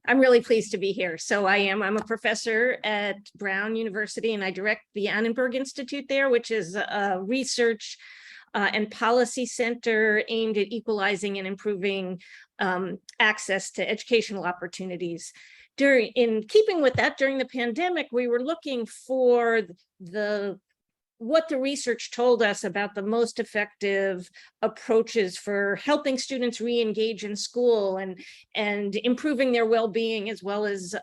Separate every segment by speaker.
Speaker 1: I'm really pleased to be here. So I'm a professor at Brown University, and I direct the Annenberg Institute there, which is a research and policy center aimed at equalizing and improving access to educational opportunities. In keeping with that, during the pandemic, we were looking for what the research told us about the most effective approaches for helping students re-engage in school and improving their well-being as well as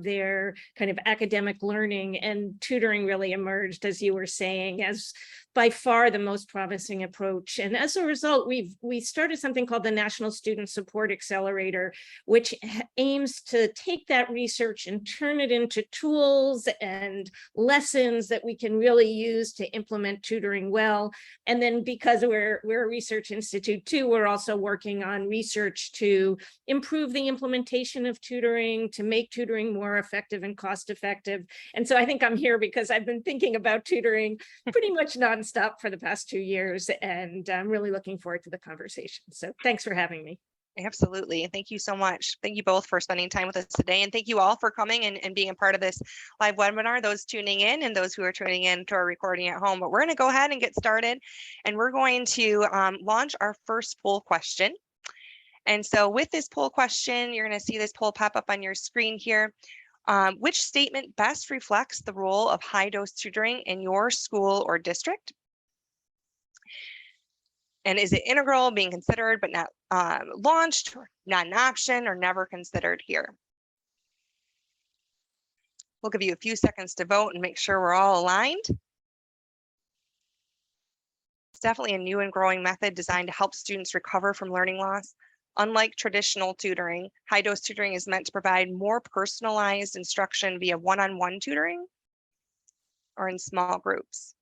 Speaker 1: their kind of academic learning. And tutoring really emerged, as you were saying, as by far the most promising approach. And as a result, we started something called the National Student Support Accelerator, which aims to take that research and turn it into tools and lessons that we can really use to implement tutoring well. And then because we're a research institute too, we're also working on research to improve the implementation of tutoring, to make tutoring more effective and cost effective. And so I think I'm here because I've been thinking about tutoring pretty much nonstop for the past 2 years, and I'm really looking forward to the conversation. So thanks for having me.
Speaker 2: Absolutely. Thank you so much. Thank you both for spending time with us today. And thank you all for coming and being a part of this live webinar, those tuning in and those who are tuning in to our recording at home. But we're going to go ahead and get started, and we're going to launch our first poll question. And so with this poll question, you're going to see this poll pop up on your screen here. Which statement best reflects the role of high-dose tutoring in your school or district? And is it integral, being considered but not launched, or not an option, or never considered here? We'll give you a few seconds to vote and make sure we're all aligned. It's definitely a new and growing method designed to help students recover from learning loss. Unlike traditional tutoring, high-dose tutoring is meant to provide more personalized instruction via one-on-one tutoring or in small groups.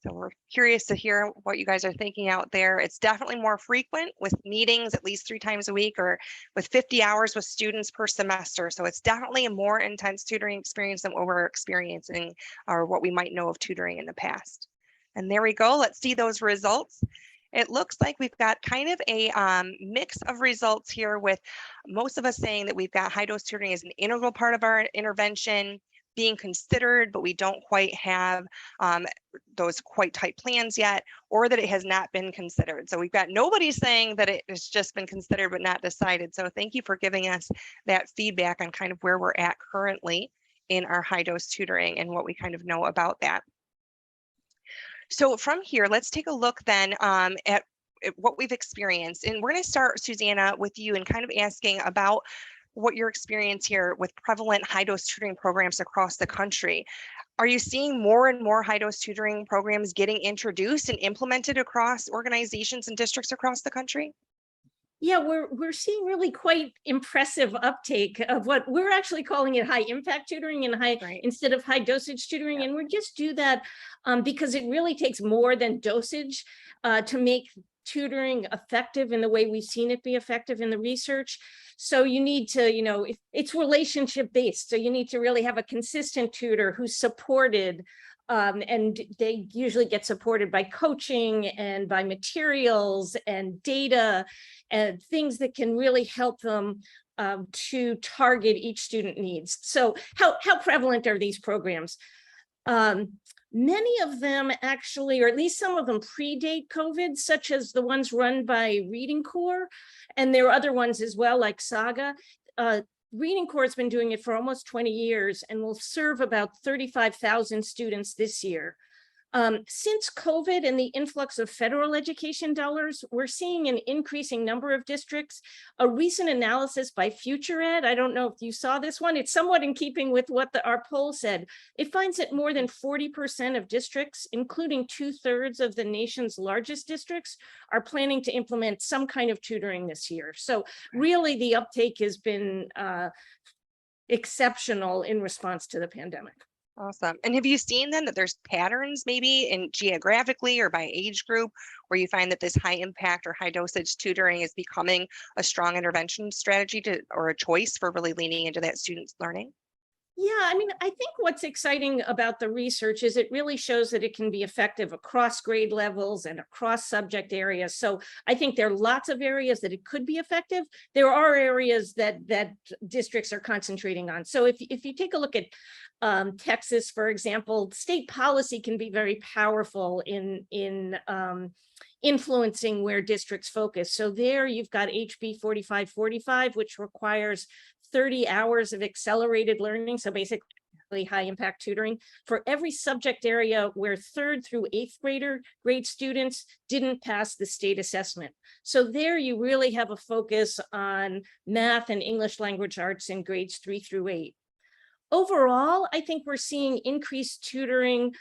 Speaker 2: So we're curious to hear what you guys are thinking out there. It's definitely more frequent, with meetings at least 3 times a week, or with 50 hours with students per semester. So it's definitely a more intense tutoring experience than what we're experiencing or what we might know of tutoring in the past. And there we go. Let's see those results. It looks like we've got kind of a mix of results here, with most of us saying that we've got high-dose tutoring as an integral part of our intervention, being considered, but we don't quite have those quite tight plans yet, or that it has not been considered. So we've got nobody saying that it has just been considered but not decided. So thank you for giving us that feedback on kind of where we're at currently in our high-dose tutoring and what we kind of know about that. So from here, let's take a look then at what we've experienced. And we're going to start, Susanna, with you and kind of asking about what your experience here with prevalent high-dose tutoring programs across the country. Are you seeing more and more high-dose tutoring programs getting introduced and implemented across organizations and districts across the country?
Speaker 1: Yeah, we're seeing really quite impressive uptake of what we're actually calling it high impact tutoring and instead of high dosage tutoring. And we just do that because it really takes more than dosage to make tutoring effective in the way we've seen it be effective in the research. So you need to, it's relationship based. So you need to really have a consistent tutor who's supported, and they usually get supported by coaching and by materials and data and things that can really help them to target each student needs. So how prevalent are these programs? Many of them actually, or at least some of them, predate COVID, such as the ones run by Reading Corps. And there are other ones as well, like Saga. Reading Corps has been doing it for almost 20 years and will serve about 35,000 students this year. Since COVID and the influx of federal education dollars, we're seeing an increasing number of districts. A recent analysis by Future Ed, I don't know if you saw this one, it's somewhat in keeping with what our poll said. It finds that more than 40% of districts, including 2/3 of the nation's largest districts, are planning to implement some kind of tutoring this year. So really the uptake has been exceptional in response to the pandemic.
Speaker 2: Awesome. And have you seen then that there's patterns maybe in geographically or by age group where you find that this high impact or high dosage tutoring is becoming a strong intervention strategy or a choice for really leaning into that student's learning?
Speaker 1: Yeah, I mean, I think what's exciting about the research is it really shows that it can be effective across grade levels and across subject areas. So I think there are lots of areas that it could be effective. There are areas that districts are concentrating on. So if you take a look at Texas, for example, state policy can be very powerful in influencing where districts focus. So there you've got HB 4545, which requires 30 hours of accelerated learning. So basically high impact tutoring for every subject area where 3rd through 8th grade students didn't pass the state assessment. So there you really have a focus on math and English language arts in grades 3 through 8. Overall, I think we're seeing increased tutoring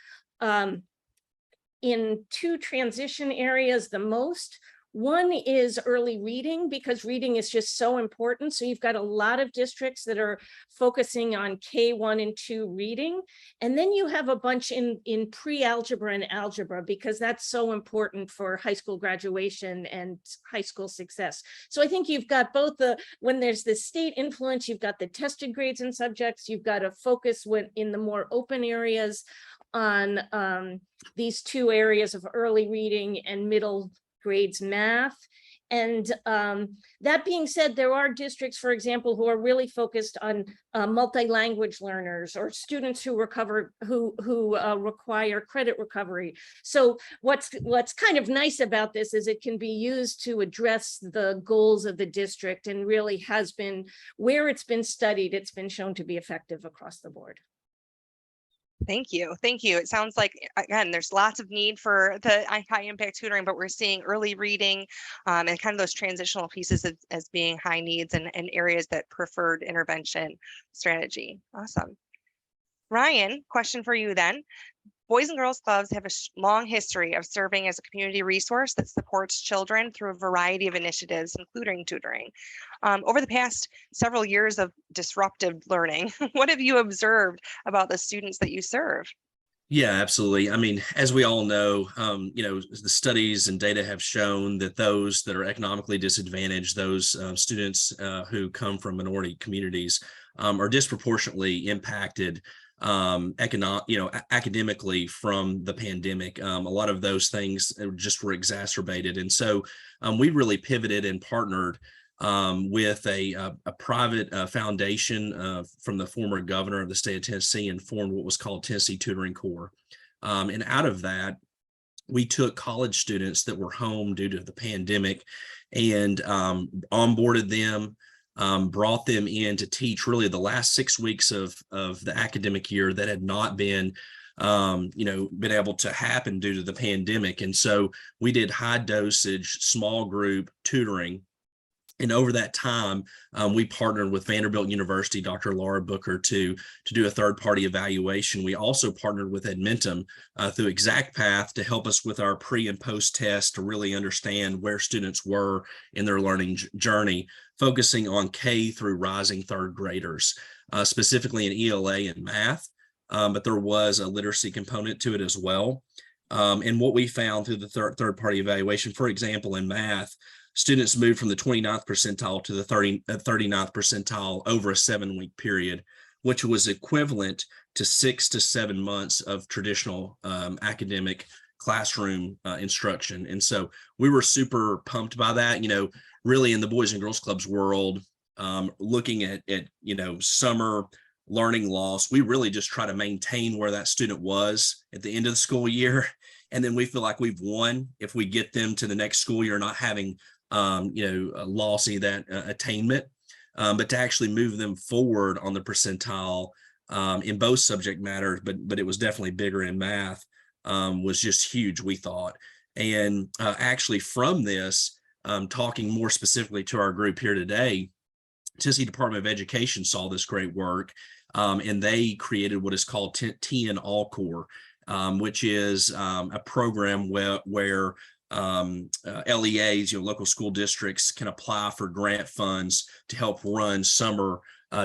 Speaker 1: in 2 transition areas the most. One is early reading, because reading is just so important. So you've got a lot of districts that are focusing on K1 and 2 reading. And then you have a bunch in pre-algebra and algebra, because that's so important for high school graduation and high school success. So I think you've got both when there's the state influence, you've got the tested grades and subjects, you've got to focus in the more open areas on these 2 areas of early reading and middle grades math. And that being said, there are districts, for example, who are really focused on multi-language learners or students who require credit recovery. So what's kind of nice about this is it can be used to address the goals of the district, and really has been, where it's been studied, it's been shown to be effective across the board.
Speaker 2: Thank you. Thank you. It sounds like, again, there's lots of need for the high impact tutoring, but we're seeing early reading and kind of those transitional pieces as being high needs and areas that preferred intervention strategy. Awesome. Ryan, question for you then. Boys and Girls Clubs have a long history of serving as a community resource that supports children through a variety of initiatives, including tutoring. Over the past several years of disruptive learning, what have you observed about the students that you serve?
Speaker 3: Yeah, absolutely. I mean, as we all know, the studies and data have shown that those that are economically disadvantaged, those students who come from minority communities, are disproportionately impacted academically from the pandemic. A lot of those things just were exacerbated. And so we really pivoted and partnered with a private foundation from the former governor of the state of Tennessee, and formed what was called Tennessee Tutoring Corps. And out of that, we took college students that were home due to the pandemic and onboarded them, brought them in to teach really the last 6 weeks of the academic year that had not been been able to happen due to the pandemic. And so we did high dosage, small group tutoring. And over that time, we partnered with Vanderbilt University, Dr. Laura Booker, to do a third-party evaluation. We also partnered with Edmentum through ExactPath to help us with our pre and post tests to really understand where students were in their learning journey, focusing on K through rising 3rd graders, specifically in ELA and math, but there was a literacy component to it as well. And what we found through the third-party evaluation, for example, in math, students moved from the 29th percentile to the 39th percentile over a 7-week period, which was equivalent to 6 to 7 months of traditional academic classroom instruction. And so we were super pumped by that. Really in the Boys and Girls Clubs world, looking at summer learning loss, we really just try to maintain where that student was at the end of the school year. And then we feel like we've won if we get them to the next school year not having loss any of that attainment, but to actually move them forward on the percentile in both subject matters, but it was definitely bigger in math, was just huge, we thought. And actually from this, talking more specifically to our group here today, Tennessee Department of Education saw this great work, and they created what is called TN All Core, which is a program where LEAs, local school districts, can apply for grant funds to help run summer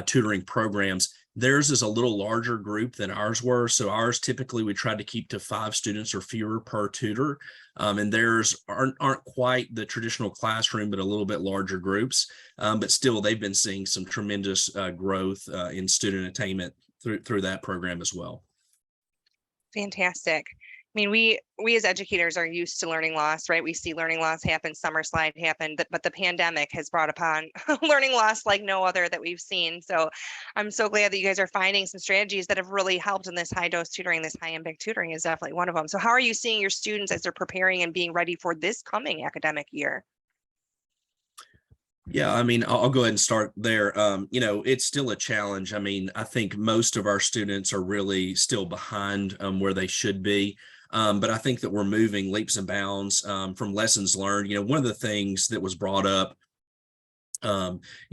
Speaker 3: tutoring programs. Theirs is a little larger group than ours were. So ours, typically we tried to keep to 5 students or fewer per tutor. And theirs aren't quite the traditional classroom, but a little bit larger groups. But still, they've been seeing some tremendous growth in student attainment through that program as well.
Speaker 2: Fantastic. I mean, we as educators are used to learning loss, right? We see learning loss happen, summer slide happen, but the pandemic has brought upon learning loss like no other that we've seen. So I'm so glad that you guys are finding some strategies that have really helped in this high dose tutoring. This high impact tutoring is definitely one of them. So how are you seeing your students as they're preparing and being ready for this coming academic year?
Speaker 3: Yeah, I mean, I'll go ahead and start there. You know, it's still a challenge. I mean, I think most of our students are really still behind where they should be. But I think that we're moving leaps and bounds from lessons learned. You know, one of the things that was brought up you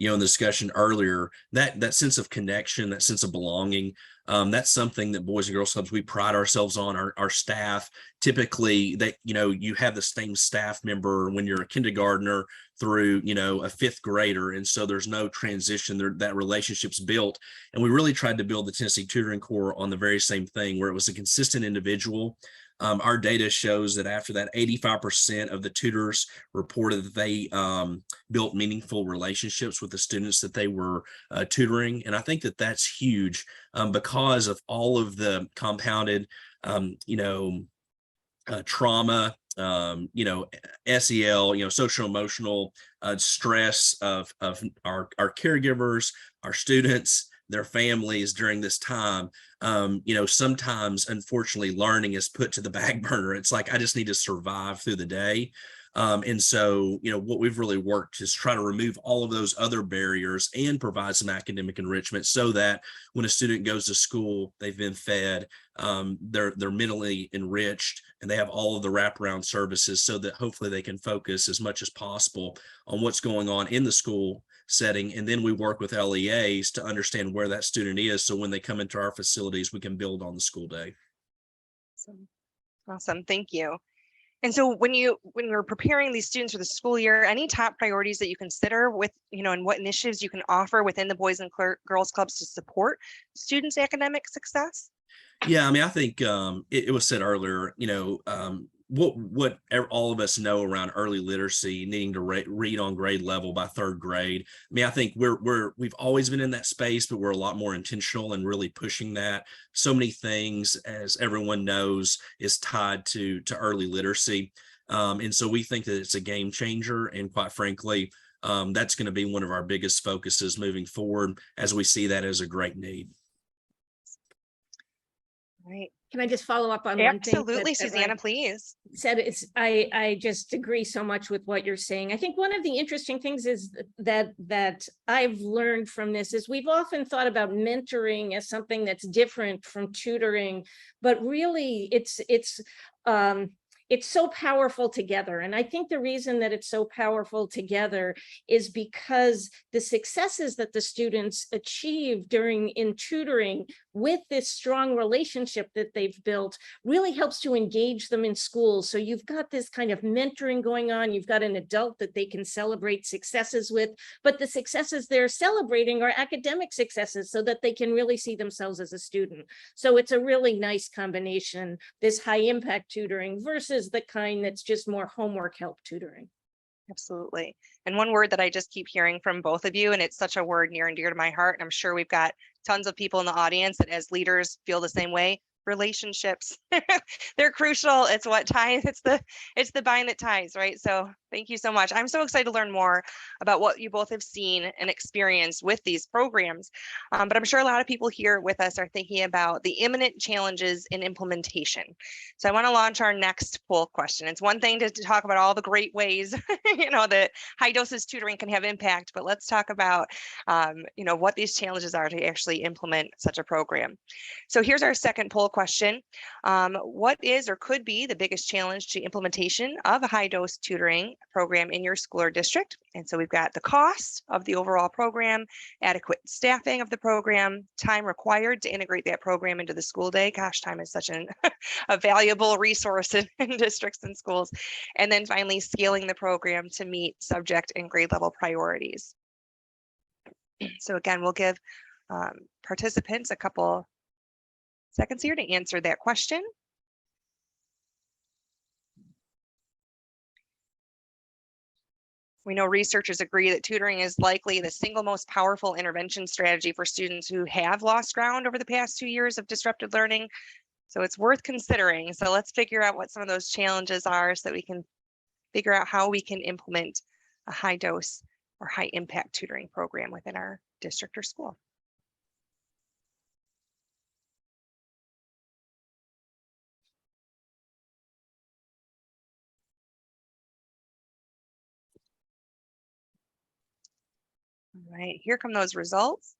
Speaker 3: know, in the discussion earlier, that sense of connection, that sense of belonging, that's something that Boys and Girls Clubs, we pride ourselves on. Our staff, typically, that, you know, you have the same staff member when you're a kindergartner through, you know, a fifth grader. And so there's no transition there, that relationship's built. And we really tried to build the Tennessee Tutoring Corps on the very same thing, where it was a consistent individual. Our data shows that after that, 85% of the tutors reported that they built meaningful relationships with the students that they were tutoring. And I think that that's huge because of all of the compounded, you know, trauma, you know, SEL, you know, social emotional stress of our caregivers, our students, their families during this time. You know, sometimes, unfortunately, learning is put to the back burner. It's like, I just need to survive through the day. And so, you know, what we've really worked is try to remove all of those other barriers and provide some academic enrichment so that when a student goes to school, they've been fed, they're mentally enriched, and they have all of the wraparound services so that hopefully they can focus as much as possible on what's going on in the school setting. And then we work with LEAs to understand where that student is, so when they come into our facilities, we can build on the school day.
Speaker 2: Awesome. Thank you. And so when you're preparing these students for the school year, any top priorities that you consider with, you know, and what initiatives you can offer within the Boys and Girls Clubs to support students' academic success?
Speaker 3: Yeah, I mean, I think it was said earlier, you know, what all of us know around early literacy, needing to read on grade level by third grade. I mean, I think we've always been in that space, but we're a lot more intentional and really pushing that. So many things, as everyone knows, is tied to early literacy. And so we think that it's a game changer. And quite frankly, that's going to be one of our biggest focuses moving forward, as we see that as a great need.
Speaker 2: Right.
Speaker 1: Can I just follow up on one thing?
Speaker 2: Absolutely, Susanna, please.
Speaker 1: Said I just agree so much with what you're saying. I think one of the interesting things is that I've learned from this is we've often thought about mentoring as something that's different from tutoring, but really it's so powerful together. And I think the reason that it's so powerful together is because the successes that the students achieve in tutoring with this strong relationship that they've built really helps to engage them in school. So you've got this kind of mentoring going on. You've got an adult that they can celebrate successes with, but the successes they're celebrating are academic successes so that they can really see themselves as a student. So it's a really nice combination, this high impact tutoring versus the kind that's just more homework help tutoring.
Speaker 2: Absolutely. And one word that I just keep hearing from both of you, and it's such a word near and dear to my heart, and I'm sure we've got tons of people in the audience that as leaders feel the same way: relationships. They're crucial. It's what ties, it's the bind that ties, right? So thank you so much. I'm so excited to learn more about what you both have seen and experienced with these programs. But I'm sure a lot of people here with us are thinking about the imminent challenges in implementation. So I want to launch our next poll question. It's one thing to talk about all the great ways, you know, that high dosage tutoring can have impact, but let's talk about, you know, what these challenges are to actually implement such a program. So here's our second poll question. What is or could be the biggest challenge to implementation of a high dose tutoring program in your school or district? And so we've got the cost of the overall program, adequate staffing of the program, time required to integrate that program into the school day. Gosh, time is such a valuable resource in districts and schools. And then finally, scaling the program to meet subject and grade level priorities. So again, we'll give participants a couple seconds here to answer that question. We know researchers agree that tutoring is likely the single most powerful intervention strategy for students who have lost ground over the past 2 years of disrupted learning. So it's worth considering. So let's figure out what some of those challenges are so that we can figure out how we can implement a high dose or high impact tutoring program within our district or school. All right, here come those results.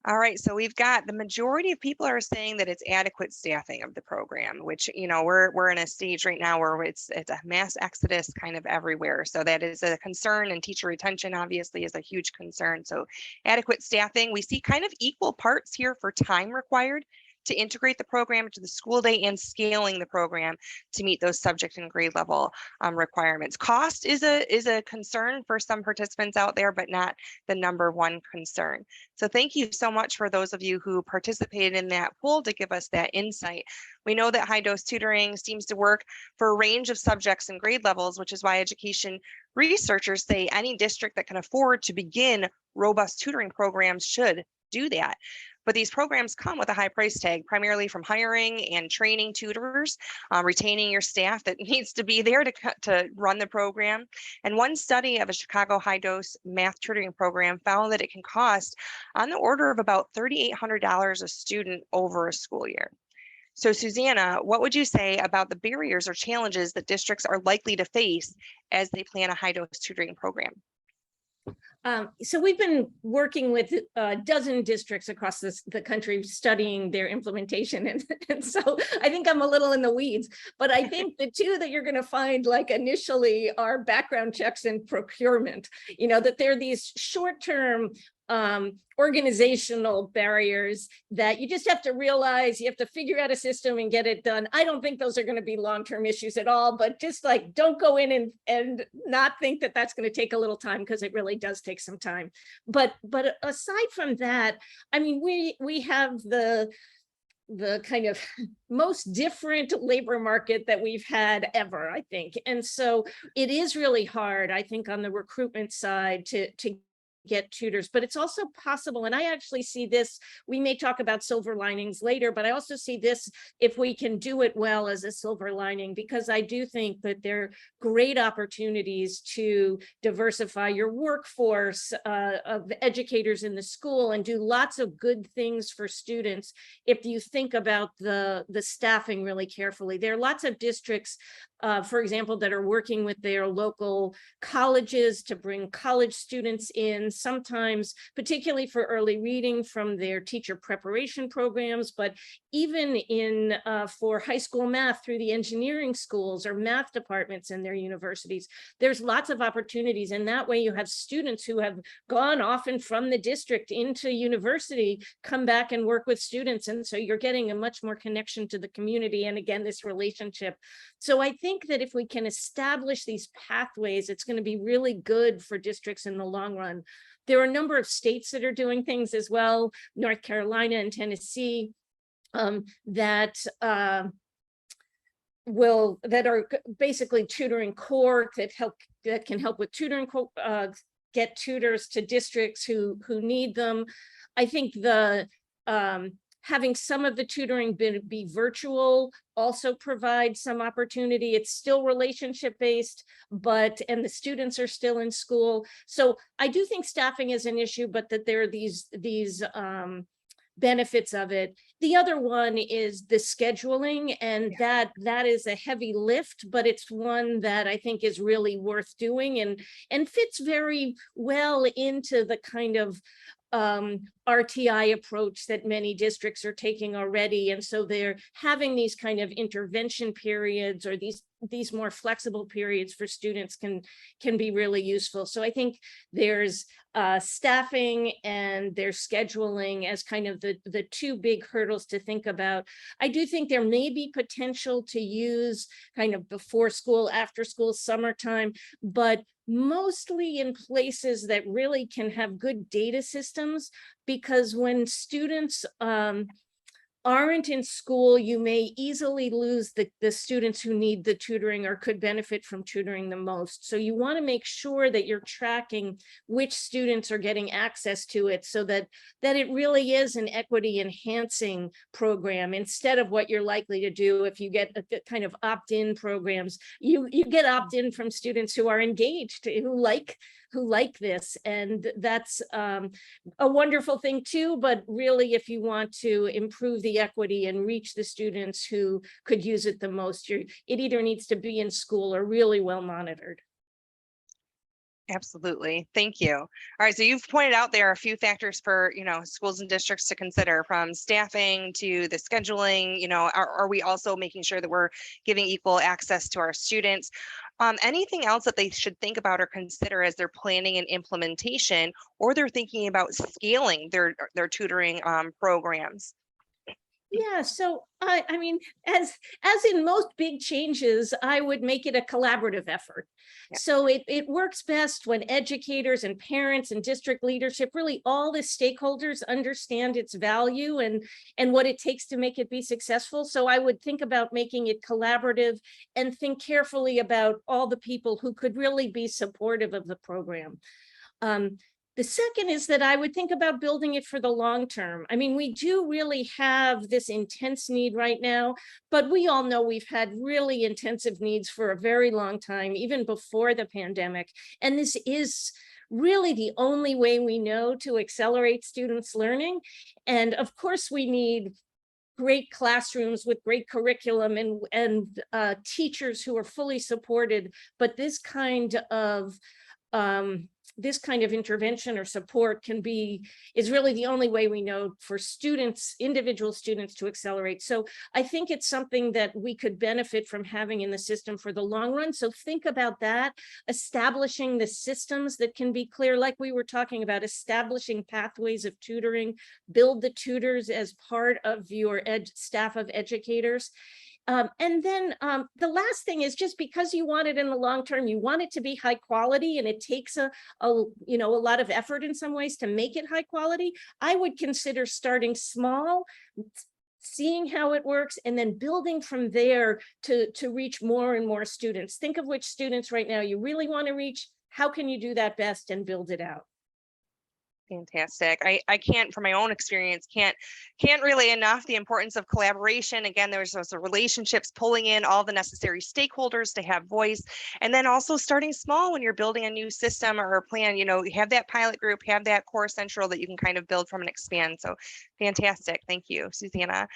Speaker 2: All right, so we've got the majority of people are saying that it's adequate staffing of the program, which, you know, we're in a stage right now where it's a mass exodus kind of everywhere. So that is a concern, and teacher retention obviously is a huge concern. So adequate staffing, we see kind of equal parts here for time required to integrate the program into the school day and scaling the program to meet those subject and grade level requirements. Cost is a concern for some participants out there, but not the #1 concern. So thank you so much for those of you who participated in that poll to give us that insight. We know that high dose tutoring seems to work for a range of subjects and grade levels, which is why education researchers say any district that can afford to begin robust tutoring programs should do that. But these programs come with a high price tag, primarily from hiring and training tutors, retaining your staff that needs to be there to run the program. And one study of a Chicago high dose math tutoring program found that it can cost on the order of about $3,800 a student over a school year. So Susanna, what would you say about the barriers or challenges that districts are likely to face as they plan a high dose tutoring program?
Speaker 1: So we've been working with a dozen districts across the country studying their implementation. And so I think I'm a little in the weeds, but I think the two that you're going to find like initially are background checks and procurement, you know, that they're these short-term organizational barriers that you just have to realize, you have to figure out a system and get it done. I don't think those are going to be long-term issues at all, but just like don't go in and not think that that's going to take a little time, because it really does take some time. But aside from that, I mean, we have the kind of most different labor market that we've had ever, I think. And so it is really hard, I think, on the recruitment side to get tutors, but it's also possible. And I actually see this, we may talk about silver linings later, but I also see this, if we can do it well, as a silver lining, because I do think that there are great opportunities to diversify your workforce of educators in the school and do lots of good things for students if you think about the staffing really carefully. There are lots of districts, for example, that are working with their local colleges to bring college students in, sometimes particularly for early reading from their teacher preparation programs, but even in for high school math through the engineering schools or math departments in their universities. There's lots of opportunities, and that way you have students who have gone often from the district into university come back and work with students, and so you're getting a much more connection to the community, and again, this relationship. So I think that if we can establish these pathways, it's going to be really good for districts in the long run. There are a number of states that are doing things as well, North Carolina and Tennessee, that are basically tutoring core that can help with tutoring, get tutors to districts who need them. I think the having some of the tutoring be virtual also provides some opportunity. It's still relationship based, and the students are still in school. So I do think staffing is an issue, but that there are these benefits of it. The other one is the scheduling, and that is a heavy lift, but it's one that I think is really worth doing and fits very well into the kind of RTI approach that many districts are taking already. And so they're having these kind of intervention periods, or these more flexible periods for students can be really useful. So I think there's staffing and there's scheduling as kind of the two big hurdles to think about. I do think there may be potential to use kind of before school, after school, summertime, but mostly in places that really can have good data systems, because when students aren't in school, you may easily lose the students who need the tutoring or could benefit from tutoring the most. So you want to make sure that you're tracking which students are getting access to it, so that it really is an equity enhancing program, instead of what you're likely to do if you get a kind of opt-in programs. You get opt-in from students who are engaged, who like this, and that's a wonderful thing too. But really, if you want to improve the equity and reach the students who could use it the most, it either needs to be in school or really well monitored.
Speaker 2: Absolutely. Thank you. All right. So you've pointed out there are a few factors for, schools and districts to consider, from staffing to the scheduling. Are we also making sure that we're giving equal access to our students? Anything else that they should think about or consider as they're planning and implementation, or they're thinking about scaling their tutoring programs?
Speaker 1: Yeah, so I mean, as in most big changes, I would make it a collaborative effort.
Speaker 2: Yeah.
Speaker 1: So it works best when educators and parents and district leadership, really all the stakeholders, understand its value and what it takes to make it be successful. So I would think about making it collaborative and think carefully about all the people who could really be supportive of the program. The second is that I would think about building it for the long term. I mean, we do really have this intense need right now, but we all know we've had really intensive needs for a very long time, even before the pandemic. And this is really the only way we know to accelerate students' learning. And of course, we need great classrooms with great curriculum and teachers who are fully supported. But this kind of intervention or support is really the only way we know for students, individual students, to accelerate. So I think it's something that we could benefit from having in the system for the long run. So think about that, establishing the systems that can be clear, like we were talking about, establishing pathways of tutoring, build the tutors as part of your staff of educators. And then the last thing is, just because you want it in the long term, you want it to be high quality, and it takes a lot of effort in some ways to make it high quality. I would consider starting small, seeing how it works, and then building from there to reach more and more students. Think of which students right now you really want to reach. How can you do that best, and build it out?
Speaker 2: Fantastic. I can't, from my own experience, can't relay enough the importance of collaboration. Again, there's those relationships, pulling in all the necessary stakeholders to have voice, and then also starting small when you're building a new system or a plan. You have that pilot group, have that core central that you can kind of build from and expand. So fantastic. Thank you, Susanna.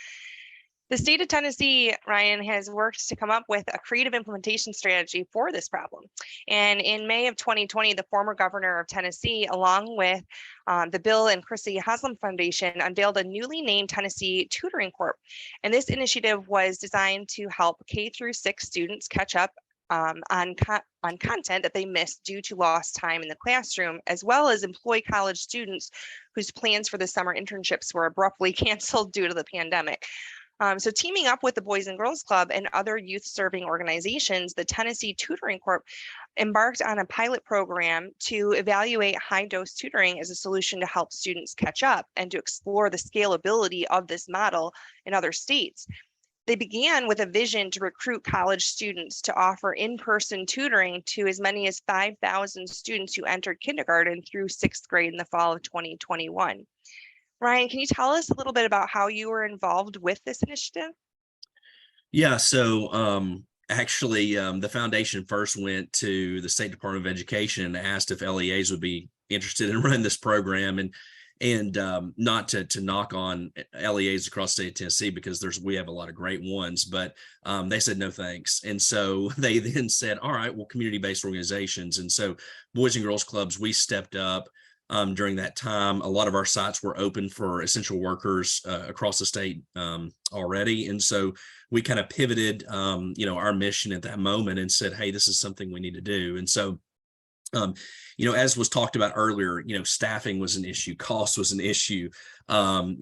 Speaker 2: The state of Tennessee, Ryan, has worked to come up with a creative implementation strategy for this problem. And in May of 2020, the former governor of Tennessee, along with the Bill and Chrissy Haslam Foundation, unveiled a newly named Tennessee Tutoring Corp. And this initiative was designed to help K-6 students catch up on content that they missed due to lost time in the classroom, as well as employ college students whose plans for the summer internships were abruptly canceled due to the pandemic. So teaming up with the Boys and Girls Club and other youth serving organizations, the Tennessee Tutoring Corp embarked on a pilot program to evaluate high-dose tutoring as a solution to help students catch up and to explore the scalability of this model in other states. They began with a vision to recruit college students to offer in-person tutoring to as many as 5,000 students who entered kindergarten through 6th grade in the fall of 2021. Ryan, can you tell us a little bit about how you were involved with this initiative?
Speaker 3: Yeah, so actually, the foundation first went to the State Department of Education and asked if LEAs would be interested in running this program, and not to knock on LEAs across the state of Tennessee, because we have a lot of great ones, but they said no thanks. And so they then said, all right, well, community-based organizations. And so Boys and Girls Clubs, we stepped up. During that time, a lot of our sites were open for essential workers across the state already. And so we kind of pivoted, our mission at that moment and said, hey, this is something we need to do. And so Um, as was talked about earlier, staffing was an issue, cost was an issue,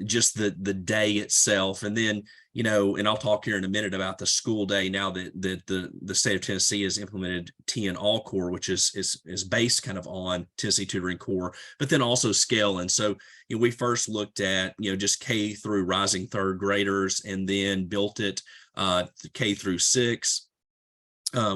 Speaker 3: just the day itself. And then, and I'll talk here in a minute about the school day now that the state of Tennessee has implemented TN All Core, which is based kind of on Tennessee Tutoring Core, but then also scale. And so, we first looked at, just K through rising third graders, and then built it K through 6.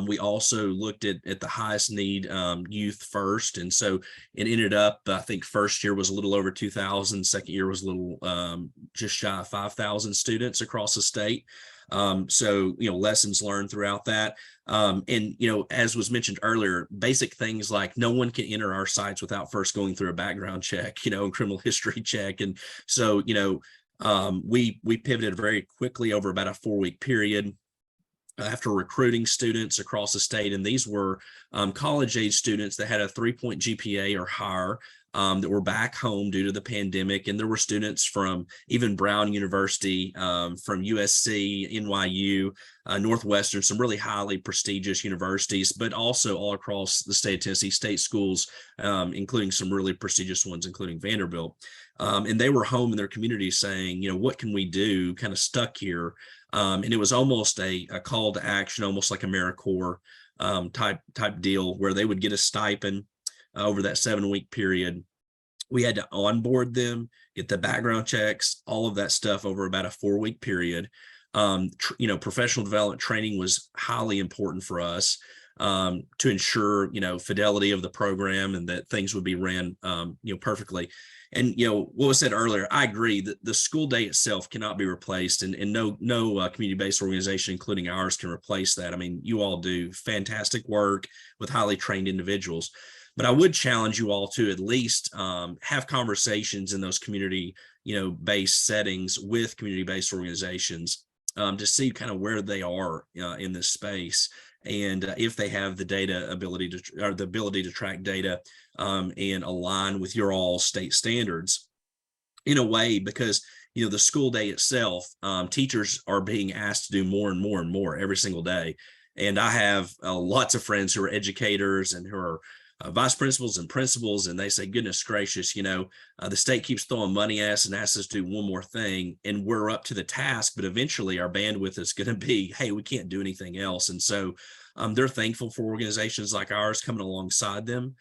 Speaker 3: We also looked at the highest need youth first. And so it ended up, I think first year was a little over 2,000, second year was a little just shy of 5,000 students across the state. So, lessons learned throughout that. And, as was mentioned earlier, basic things like no one can enter our sites without first going through a background check, and criminal history check. And so, we pivoted very quickly over about a 4-week period after recruiting students across the state. And these were college age students that had a 3-point GPA or higher, that were back home due to the pandemic. And there were students from even Brown University, from USC, NYU, Northwestern, some really highly prestigious universities, but also all across the state of Tennessee, state schools, including some really prestigious ones, including Vanderbilt. And they were home in their community saying, what can we do? Kind of stuck here. And it was almost a call to action, almost like AmeriCorps type deal, where they would get a stipend over that 7-week period. We had to onboard them, get the background checks, all of that stuff over about a 4-week period. Professional development training was highly important for us to ensure, fidelity of the program and that things would be ran, perfectly. And, what was said earlier, I agree that the school day itself cannot be replaced, and no community-based organization, including ours, can replace that. I mean, you all do fantastic work with highly trained individuals, but I would challenge you all to at least have conversations in those community, based settings with community-based organizations to see kind of where they are in this space. And if they have the ability to track data and align with your all state standards in a way, because the school day itself, teachers are being asked to do more and more and more every single day. And I have lots of friends who are educators and who are vice principals and principals, and they say, goodness gracious, the state keeps throwing money at us and asks us to do one more thing, and we're up to the task, but eventually our bandwidth is going to be, hey, we can't do anything else. And so they're thankful for organizations like ours coming alongside them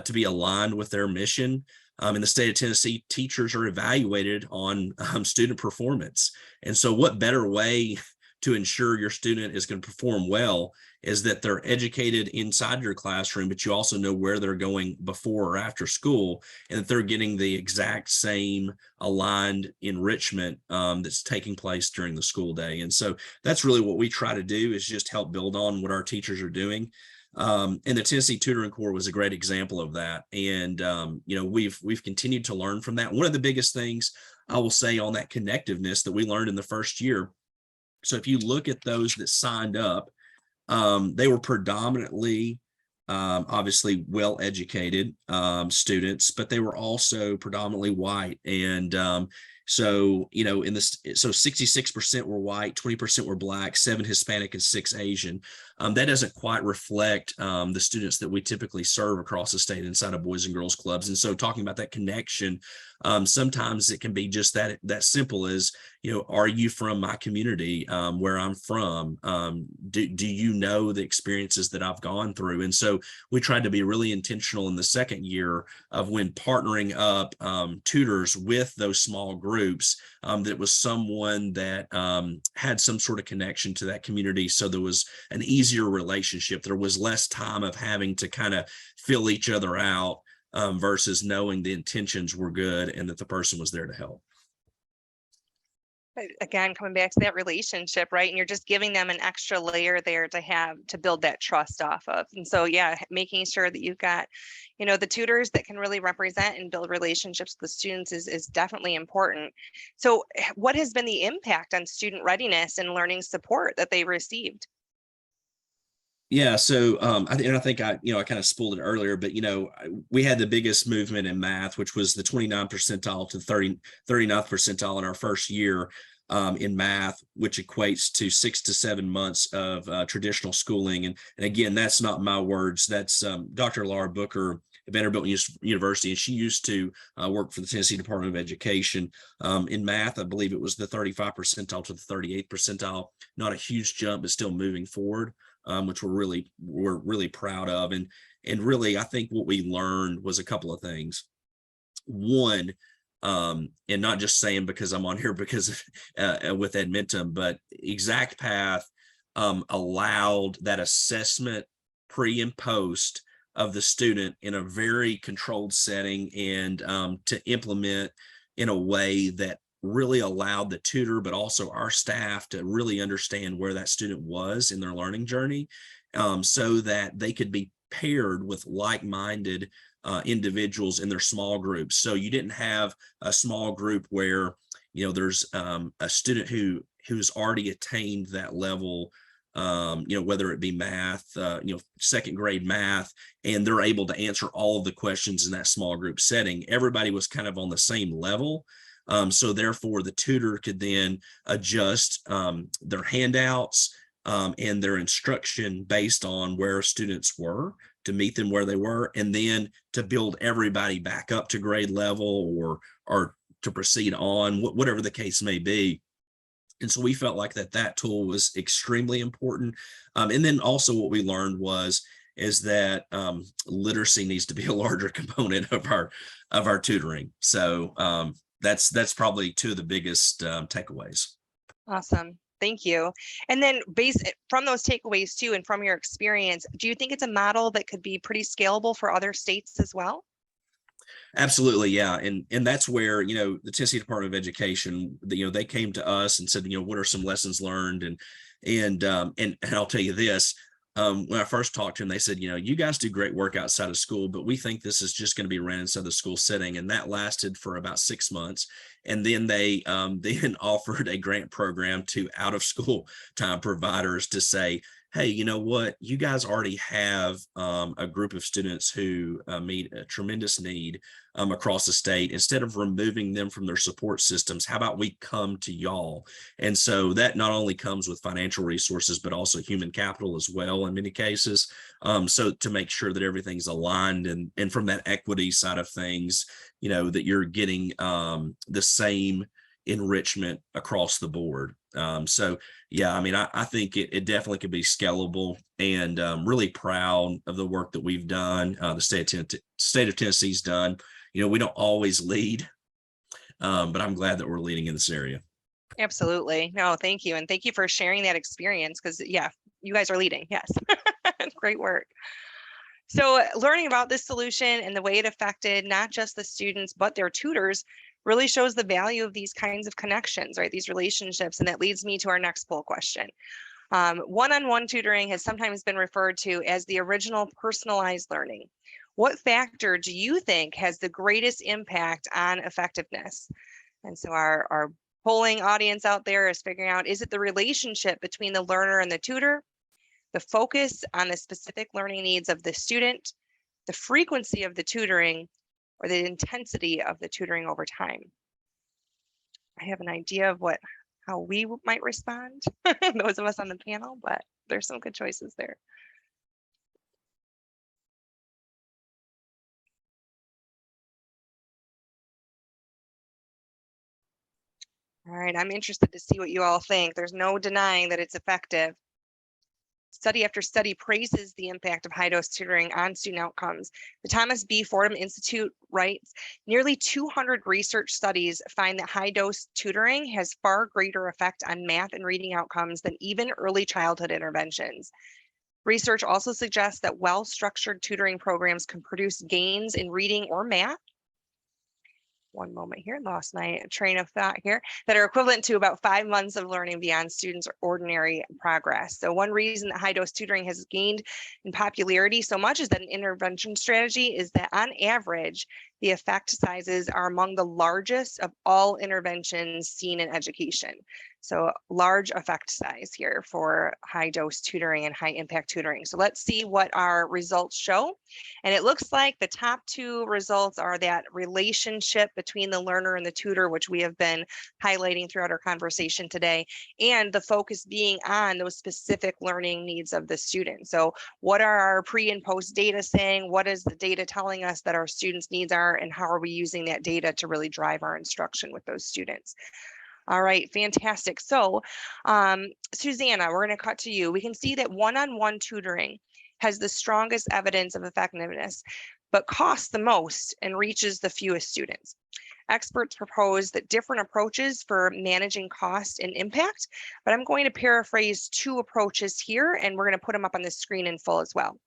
Speaker 3: to be aligned with their mission. In the state of Tennessee, teachers are evaluated on student performance. And so what better way to ensure your student is going to perform well is that they're educated inside your classroom, but you also know where they're going before or after school, and that they're getting the exact same aligned enrichment that's taking place during the school day. And so that's really what we try to do, is just help build on what our teachers are doing. And the Tennessee Tutoring Corps was a great example of that. And, we've continued to learn from that. One of the biggest things I will say on that connectiveness that we learned in the first year. So if you look at those that signed up, they were predominantly, obviously well-educated students, but they were also predominantly white. And so 66% were white, 20% were Black, 7 Hispanic, and 6 Asian. That doesn't quite reflect the students that we typically serve across the state inside of Boys and Girls Clubs. And so talking about that connection, sometimes it can be just that simple as, are you from my community, where I'm from? Do you know the experiences that I've gone through? And so we tried to be really intentional in the second year of, when partnering up tutors with those small groups, that was someone that had some sort of connection to that community. So there was an easier relationship. There was less time of having to kind of fill each other out versus knowing the intentions were good and that the person was there to help.
Speaker 2: Again, coming back to that relationship, right? And you're just giving them an extra layer there to build that trust off of. And so, yeah, making sure that you've got, the tutors that can really represent and build relationships with the students is definitely important. So what has been the impact on student readiness and learning support that they received?
Speaker 3: Yeah, so I think I kind of spooled it earlier, but we had the biggest movement in math, which was the 29th percentile to 39th percentile in our first year. in math, which equates to 6 to 7 months of traditional schooling. And again, that's not my words. That's Dr. Laura Booker at Vanderbilt University, and she used to work for the Tennessee Department of Education. In math, I believe it was the 35th percentile to the 38th percentile. Not a huge jump, but still moving forward, which we're really proud of. And really, I think what we learned was a couple of things. One, and not just saying because I'm on here because with Edmentum, but Exact Path allowed that assessment pre and post of the student in a very controlled setting, and to implement in a way that really allowed the tutor, but also our staff, to really understand where that student was in their learning journey, so that they could be paired with like-minded individuals in their small groups. So you didn't have a small group where, there's a student who's already attained that level, whether it be math, second grade math, and they're able to answer all of the questions in that small group setting. Everybody was kind of on the same level. So therefore the tutor could then adjust their handouts and their instruction based on where students were, to meet them where they were, and then to build everybody back up to grade level, or to proceed on, whatever the case may be. And so we felt like that tool was extremely important. And then also what we learned is that literacy needs to be a larger component of our tutoring. So that's probably two of the biggest takeaways.
Speaker 2: Awesome. Thank you. And then from those takeaways too, and from your experience, do you think it's a model that could be pretty scalable for other states as well?
Speaker 3: Absolutely, yeah, and that's where the Tennessee Department of Education, they came to us and said, what are some lessons learned, and I'll tell you this. When I first talked to them, they said, you guys do great work outside of school, but we think this is just going to be ran inside the school setting. And that lasted for about 6 months. And then they then offered a grant program to out of school time providers to say, hey, you know what? You guys already have a group of students who meet a tremendous need across the state. Instead of removing them from their support systems, how about we come to y'all? And so that not only comes with financial resources, but also human capital as well in many cases. So to make sure that everything's aligned, and from that equity side of things, that you're getting the same enrichment across the board. So yeah, I mean, I think it definitely could be scalable, and really proud of the work that we've done. The state of Tennessee's done. We don't always lead, but I'm glad that we're leading in this area.
Speaker 2: Absolutely. No, thank you. And thank you for sharing that experience, because yeah, you guys are leading. Yes. Great work. So learning about this solution and the way it affected not just the students, but their tutors really shows the value of these kinds of connections, right? These relationships. And that leads me to our next poll question. One-on-one tutoring has sometimes been referred to as the original personalized learning. What factor do you think has the greatest impact on effectiveness? And so our polling audience out there is figuring out, is it the relationship between the learner and the tutor, the focus on the specific learning needs of the student, the frequency of the tutoring, or the intensity of the tutoring over time? I have an idea of how we might respond, those of us on the panel, but there's some good choices there. All right, I'm interested to see what you all think. There's no denying that it's effective. Study after study praises the impact of high-dose tutoring on student outcomes. The Thomas B. Fordham Institute writes, nearly 200 research studies find that high-dose tutoring has far greater effect on math and reading outcomes than even early childhood interventions. Research also suggests that well-structured tutoring programs can produce gains in reading or math. One moment here, lost my train of thought here, that are equivalent to about 5 months of learning beyond students' ordinary progress. So one reason that high-dose tutoring has gained in popularity so much is that an intervention strategy is that on average, The effect sizes are among the largest of all interventions seen in education. So large effect size here for high dose tutoring and high impact tutoring. So let's see what our results show. And it looks like the top two results are that relationship between the learner and the tutor, which we have been highlighting throughout our conversation today, and the focus being on those specific learning needs of the student. So what are our pre and post data saying? What is the data telling us that our students' needs are, and how are we using that data to really drive our instruction with those students? All right, fantastic. So, Susanna, we're going to cut to you. We can see that one-on-one tutoring has the strongest evidence of effectiveness, but costs the most and reaches the fewest students. Experts propose that different approaches for managing cost and impact, but I'm going to paraphrase two approaches here, and we're going to put them up on the screen in full as well.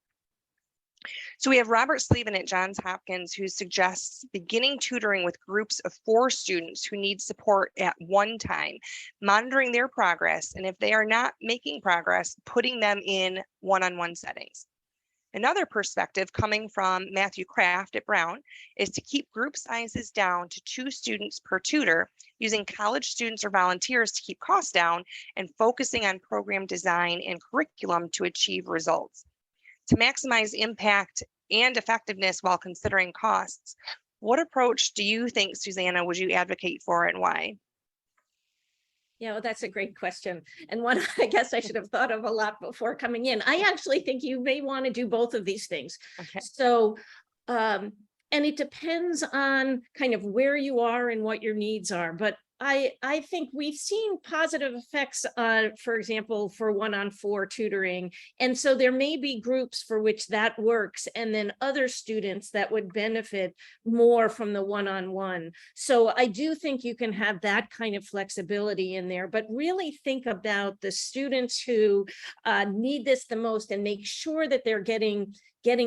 Speaker 2: So we have Robert Slavin at Johns Hopkins, who suggests beginning tutoring with groups of 4 students who need support at one time, monitoring their progress, and if they are not making progress, putting them in one-on-one settings. Another perspective coming from Matthew Kraft at Brown is to keep group sizes down to 2 students per tutor, using college students or volunteers to keep costs down and focusing on program design and curriculum to achieve results. To maximize impact and effectiveness while considering costs, what approach do you think, Susanna, would you advocate for and why?
Speaker 1: Yeah, well, that's a great question. And one I guess I should have thought of a lot before coming in. I actually think you may want to do both of these things.
Speaker 2: Okay.
Speaker 1: So, and it depends on kind of where you are and what your needs are. But I think we've seen positive effects, for example, for 1-on-4 tutoring. And so there may be groups for which that works, and then other students that would benefit more from the 1-on-1. So I do think you can have that kind of flexibility in there, but really think about the students who need this the most and make sure that they're getting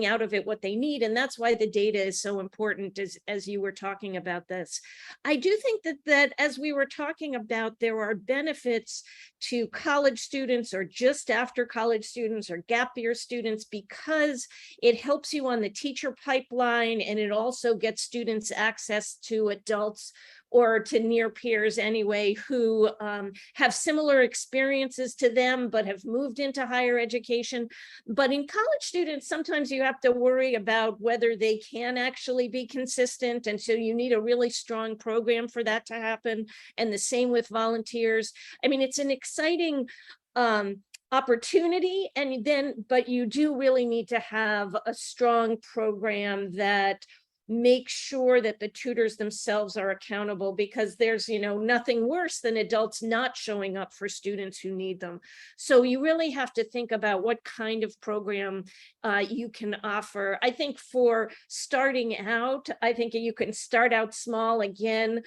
Speaker 1: out of it what they need. And that's why the data is so important, as you were talking about this. I do think that as we were talking about, there are benefits to college students or just after college students or gap year students, because it helps you on the teacher pipeline, and it also gets students access to adults or to near peers anyway, who have similar experiences to them, but have moved into higher education. But in college students, sometimes you have to worry about whether they can actually be consistent. And so you need a really strong program for that to happen. And the same with volunteers. I mean, it's an exciting opportunity, but you do really need to have a strong program that make sure that the tutors themselves are accountable, because there's nothing worse than adults not showing up for students who need them. So you really have to think about what kind of program you can offer. I think for starting out, I think you can start out small. Again,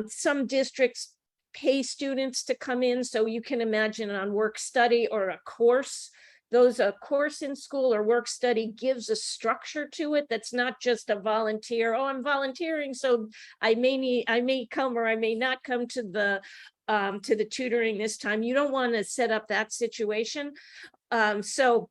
Speaker 1: some districts pay students to come in, so you can imagine on work study or a course. A course in school or work study gives a structure to it that's not just a volunteer. Oh, I'm volunteering, so I may come or I may not come to the tutoring this time. You don't want to set up that situation. So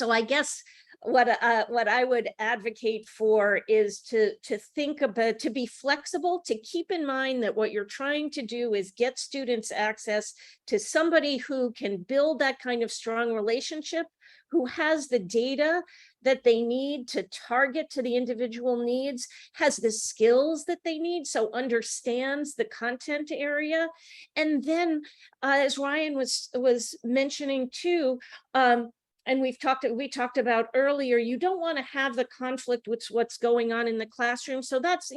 Speaker 1: I guess what I would advocate for is to think about, to be flexible, to keep in mind that what you're trying to do is get students access to somebody who can build that kind of strong relationship, who has the data that they need to target to the individual needs, has the skills that they need, so understands the content area. And then, as Ryan was mentioning too, and we talked about earlier, you don't want to have the conflict with what's going on in the classroom. So that's,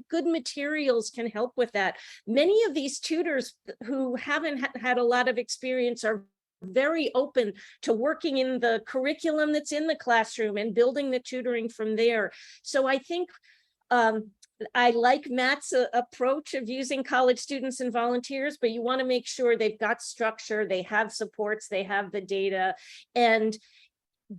Speaker 1: good materials can help with that. Many of these tutors who haven't had a lot of experience are very open to working in the curriculum that's in the classroom and building the tutoring from there. So I think I like Matt's approach of using college students and volunteers, but you want to make sure they've got structure, they have supports, they have the data. And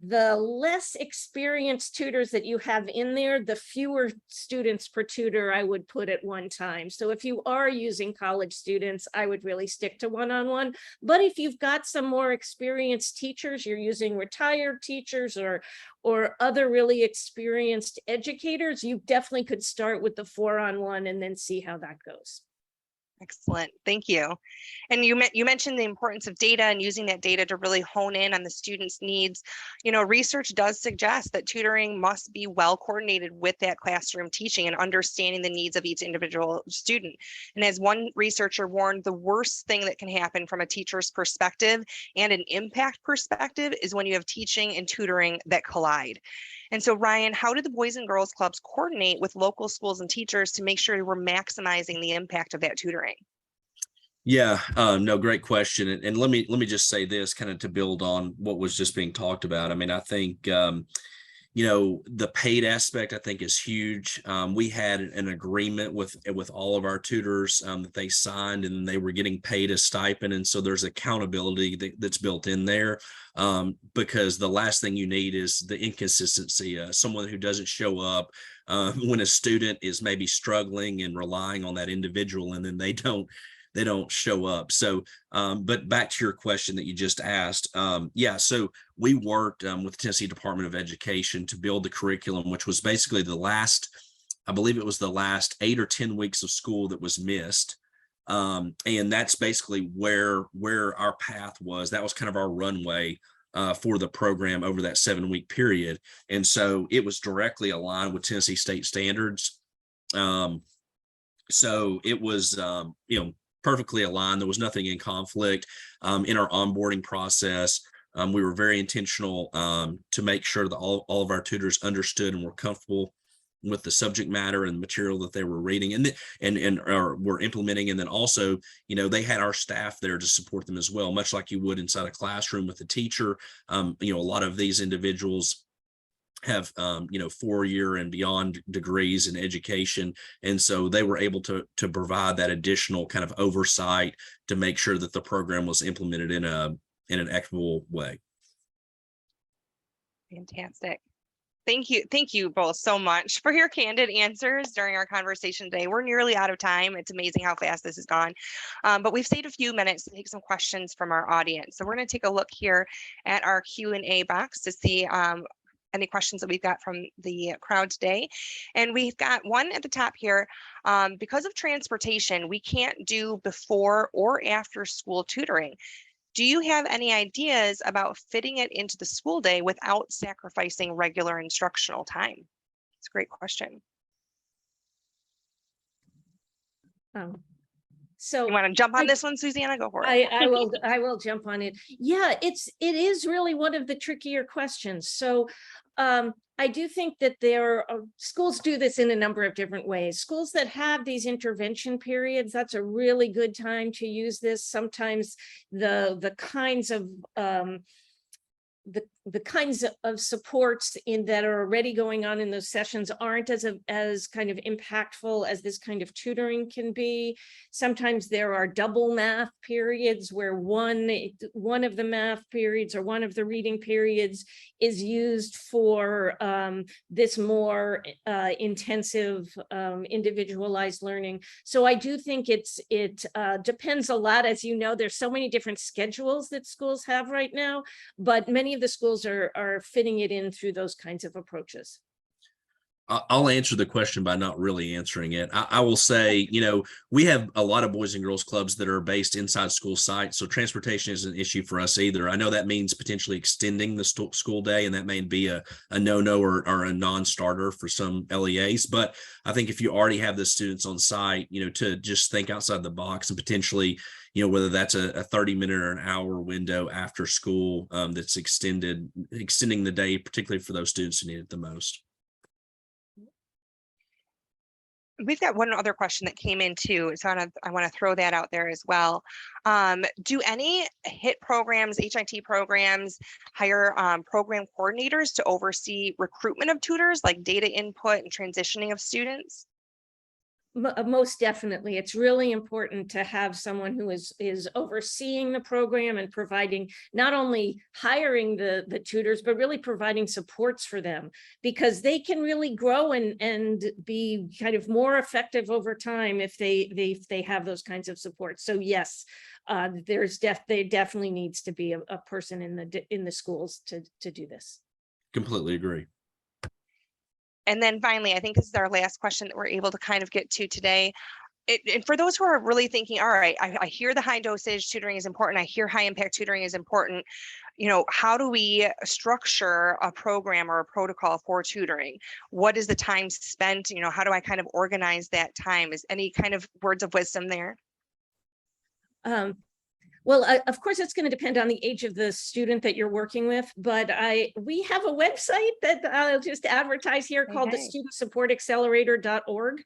Speaker 1: the less experienced tutors that you have in there, the fewer students per tutor I would put at one time. So if you are using college students, I would really stick to one-on-one. But if you've got some more experienced teachers, you're using retired teachers or other really experienced educators, you definitely could start with the 4-on-1 and then see how that goes.
Speaker 2: Excellent. Thank you. And you mentioned the importance of data and using that data to really hone in on the students' needs. You know, research does suggest that tutoring must be well coordinated with that classroom teaching and understanding the needs of each individual student. And as one researcher warned, the worst thing that can happen from a teacher's perspective and an impact perspective is when you have teaching and tutoring that collide. And so, Ryan, how do the Boys and Girls Clubs coordinate with local schools and teachers to make sure we're maximizing the impact of that tutoring?
Speaker 3: Yeah, no, great question. And let me just say this kind of to build on what was just being talked about. I mean, I think you know, the paid aspect I think is huge. We had an agreement with all of our tutors that they signed, and they were getting paid a stipend, and so there's accountability that's built in there, because the last thing you need is the inconsistency. Someone who doesn't show up when a student is maybe struggling and relying on that individual, and then they don't show up. So, but back to your question that you just asked. Yeah, so we worked with the Tennessee Department of Education to build the curriculum, which was basically I believe it was the last 8 or 10 weeks of school that was missed. And that's basically where our path was. That was kind of our runway for the program over that 7-week period. And so it was directly aligned with Tennessee state standards. So it was, you know, perfectly aligned. There was nothing in conflict in our onboarding process. We were very intentional to make sure that all of our tutors understood and were comfortable with the subject matter and material that they were reading and were implementing. And then also, you know, they had our staff there to support them as well, much like you would inside a classroom with a teacher. You know, a lot of these individuals have you know, 4-year and beyond degrees in education, and so they were able to provide that additional kind of oversight to make sure that the program was implemented in an equitable way.
Speaker 2: Fantastic. Thank you both so much for your candid answers during our conversation today. We're nearly out of time. It's amazing how fast this has gone, but we've saved a few minutes to take some questions from our audience. So we're going to take a look here at our Q&A box to see any questions that we've got from the crowd today. And we've got one at the top here. Because of transportation, we can't do before or after school tutoring. Do you have any ideas about fitting it into the school day without sacrificing regular instructional time? It's a great question.
Speaker 1: So
Speaker 2: you want to jump on this one, Susanna? Go for it.
Speaker 1: I will jump on it. Yeah, it is really one of the trickier questions. So I do think that there are schools do this in a number of different ways. Schools that have these intervention periods, that's a really good time to use this. Sometimes the kinds of the kinds of supports that are already going on in those sessions aren't as kind of impactful as this kind of tutoring can be. Sometimes there are double math periods where one of the math periods or one of the reading periods is used for this more intensive individualized learning. So I do think it depends a lot. As you know, there's so many different schedules that schools have right now, but many of the schools are fitting it in through those kinds of approaches.
Speaker 3: I'll answer the question by not really answering it. I will say, you know, we have a lot of Boys and Girls Clubs that are based inside school sites, so transportation isn't an issue for us either. I know that means potentially extending the school day, and that may be a no-no or a non-starter for some LEAs. But I think if you already have the students on site, you know, to just think outside the box and potentially, you know, whether that's a 30-minute or an hour window after school that's extending the day, particularly for those students who need it the most.
Speaker 2: We've got one other question that came in too, so I want to throw that out there as well. Do any HIT programs, HIT programs, hire program coordinators to oversee recruitment of tutors, like data input and transitioning of students?
Speaker 1: Most definitely. It's really important to have someone who is overseeing the program and providing, not only hiring the tutors, but really providing supports for them, because they can really grow and be kind of more effective over time if they have those kinds of supports. So yes, there definitely needs to be a person in the schools to do this.
Speaker 3: Completely agree.
Speaker 2: And then finally, I think this is our last question that we're able to kind of get to today. And for those who are really thinking, all right, I hear the high dosage tutoring is important. I hear high impact tutoring is important. How do we structure a program or a protocol for tutoring? What is the time spent? How do I kind of organize that time? Is any kind of words of wisdom there?
Speaker 1: Well, of course, it's going to depend on the age of the student that you're working with, but we have a website that I'll just advertise here called the studentsupportaccelerator.org.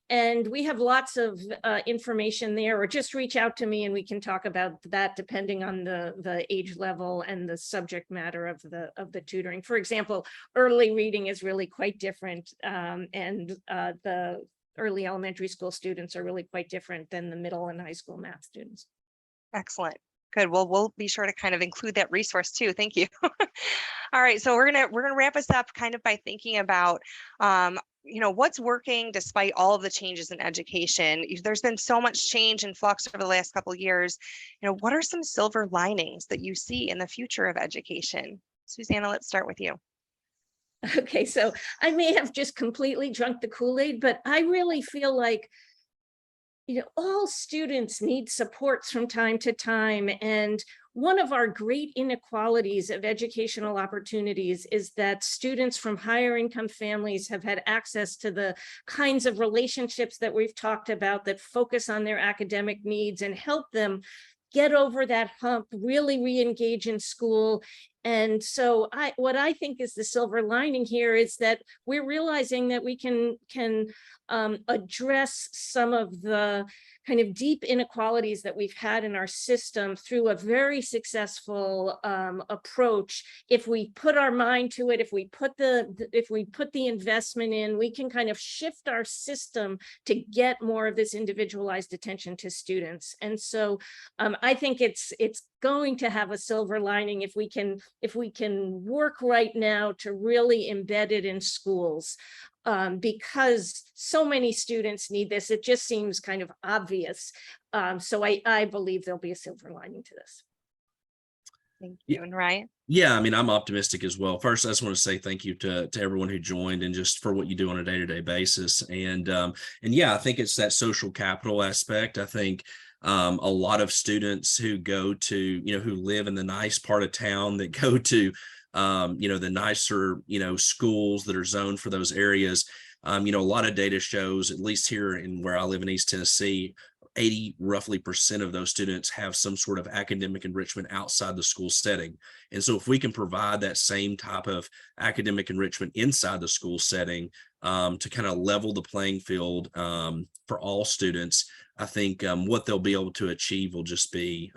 Speaker 1: And we have lots of information there, or just reach out to me and we can talk about that depending on the age level and the subject matter of the tutoring. For example, early reading is really quite different, and the early elementary school students are really quite different than the middle and high school math students.
Speaker 2: Excellent. Good. Well, we'll be sure to kind of include that resource too. Thank you. All right. So we're gonna wrap us up kind of by thinking about what's working despite all of the changes in education. There's been so much change and flux over the last couple of years. What are some silver linings that you see in the future of education? Susanna, let's start with you.
Speaker 1: Okay, so I may have just completely drunk the Kool-Aid, but I really feel like all students need supports from time to time. And one of our great inequalities of educational opportunities is that students from higher income families have had access to the kinds of relationships that we've talked about that focus on their academic needs and help them get over that hump, really re-engage in school. And so what I think is the silver lining here is that we're realizing that we can address some of the kind of deep inequalities that we've had in our system through a very successful approach. If we put our mind to it, if we put the investment in, we can kind of shift our system to get more of this individualized attention to students. And so I think it's going to have a silver lining if we can work right now to really embed it in schools, because so many students need this. It just seems kind of obvious. So I believe there'll be a silver lining to this.
Speaker 2: Thank you. And Ryan?
Speaker 3: Yeah, I mean, I'm optimistic as well. First, I just want to say thank you to everyone who joined and just for what you do on a day-to-day basis. And yeah, I think it's that social capital aspect. I think a lot of students who go to, who live in the nice part of town, that go to, the nicer, schools that are zoned for those areas. A lot of data shows, at least here in where I live in East Tennessee, 80% of those students have some sort of academic enrichment outside the school setting. And so if we can provide that same type of academic enrichment inside the school setting, to kind of level the playing field for all students, I think what they'll be able to achieve will just be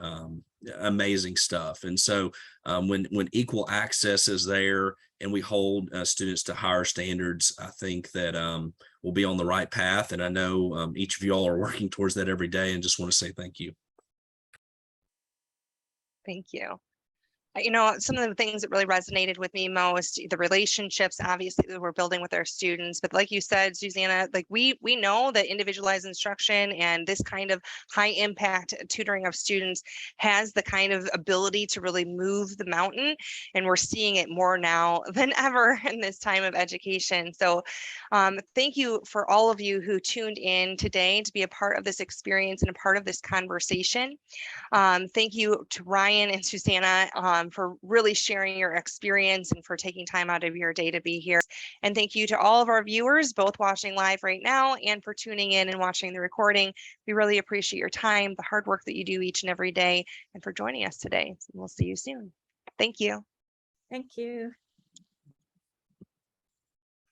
Speaker 3: amazing stuff. And so when equal access is there and we hold students to higher standards, I think that we'll be on the right path. And I know each of y'all are working towards that every day, and just want to say thank you.
Speaker 2: Thank you. Some of the things that really resonated with me most, the relationships, obviously, that we're building with our students. But like you said, Susanna, like we know that individualized instruction and this kind of high impact tutoring of students has the kind of ability to really move the mountain. And we're seeing it more now than ever in this time of education. So thank you for all of you who tuned in today to be a part of this experience and a part of this conversation. Thank you to Ryan and Susanna for really sharing your experience and for taking time out of your day to be here. And thank you to all of our viewers, both watching live right now and for tuning in and watching the recording. We really appreciate your time, the hard work that you do each and every day, and for joining us today. So we'll see you soon. Thank you.
Speaker 1: Thank you.